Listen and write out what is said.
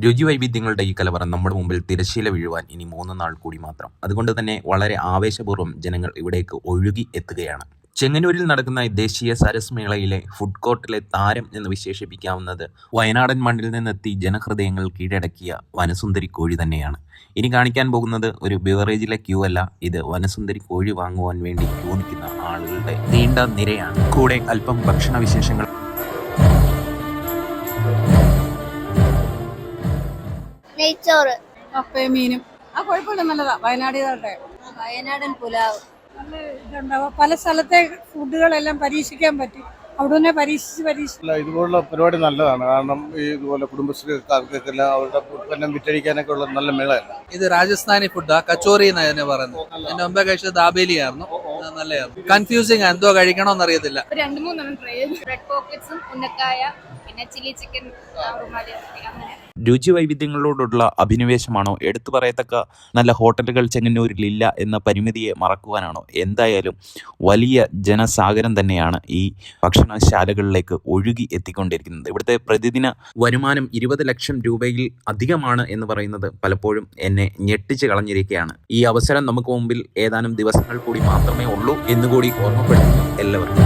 രുചിവൈവിധ്യങ്ങളുടെ ഈ കലവറ നമ്മുടെ മുമ്പിൽ തിരശ്ശീല വീഴുവാൻ ഇനി 3 നാൾ കൂടി മാത്രം. അതുകൊണ്ട് തന്നെ വളരെ ആവേശപൂർവ്വം ജനങ്ങൾ ഇവിടേക്ക് ഒഴുകി എത്തുകയാണ്. ചെങ്ങന്നൂരിൽ നടക്കുന്ന ദേശീയ സരസ് മേളയിലെ ഫുഡ് കോർട്ടിലെ താരം എന്ന് വിശേഷിപ്പിക്കാവുന്നത് വയനാടൻ മണ്ണിൽ നിന്നെത്തി ജനഹൃദയങ്ങൾ കീഴടക്കിയ വനസുന്ദരി കോഴി തന്നെയാണ്. ഇനി കാണിക്കാൻ പോകുന്നത് ഒരു ബിവറേജിലെ ക്യൂ അല്ല, ഇത് വനസുന്ദരി കോഴി വാങ്ങുവാൻ വേണ്ടി ക്യൂ നിൽക്കുന്ന ആളുകളുടെ നീണ്ട നിരയാണ്. കൂടെ അല്പം ഭക്ഷണ വിശേഷങ്ങൾ. നെയ്ച്ചോറ്, കപ്പയും മീനും കുഴപ്പമില്ല, നല്ലതാ. വയനാടൻ പുലാവ് നല്ല ഇതുണ്ടാവും. പല സ്ഥലത്തെ ഫുഡുകളെല്ലാം പരീക്ഷിക്കാൻ പറ്റി. അവിടെ തന്നെ പരീക്ഷിച്ച് ഇതുപോലുള്ള പരിപാടി നല്ലതാണ്. കാരണം ഈ ഇതുപോലെ കുടുംബശ്രീക്കാർക്കെല്ലാം അവരുടെ ഉൽപ്പന്നം വിറ്റഴിക്കാനൊക്കെ ഉള്ള നല്ല മേളയല്ല. ഇത് രാജസ്ഥാനി ഫുഡാ, കച്ചോറി എന്നാ ഇതിനെ പറയുന്നത്. എന്റെ മുമ്പേ കഴിച്ചത് ദാബേലി ആയിരുന്നു, നല്ലതായിരുന്നു. കൺഫ്യൂസിങ്, എന്തോ കഴിക്കണോന്ന് അറിയത്തില്ല. 2-3 ട്രൈ ചെയ്തു. ബ്രെഡ് പോക്കറ്റ്സും ഉന്നക്കായ, പിന്നെ ചില്ലി ചിക്കൻ, അങ്ങനെ. രുചി വൈവിധ്യങ്ങളോടുള്ള അഭിനിവേശമാണോ, എടുത്തു പറയത്തക്ക നല്ല ഹോട്ടലുകൾ ചെങ്ങന്നൂരിലില്ല എന്ന പരിമിതിയെ മറക്കുവാനാണോ? എന്തായാലും വലിയ ജനസാഗരം തന്നെയാണ് ഈ ഭക്ഷണശാലകളിലേക്ക് ഒഴുകി എത്തിക്കൊണ്ടിരിക്കുന്നത്. ഇവിടുത്തെ പ്രതിദിന വരുമാനം 20 ലക്ഷം രൂപയിൽ അധികമാണ് എന്ന് പറയുന്നത് പലപ്പോഴും എന്നെ ഞെട്ടിച്ച് കളഞ്ഞിരിക്കുകയാണ്. ഈ അവസരം നമുക്ക് മുമ്പിൽ ഏതാനും ദിവസങ്ങൾ കൂടി മാത്രമേ ഉള്ളൂ എന്നുകൂടി ഓർമ്മപ്പെടുത്തുന്നു എല്ലാവർക്കും.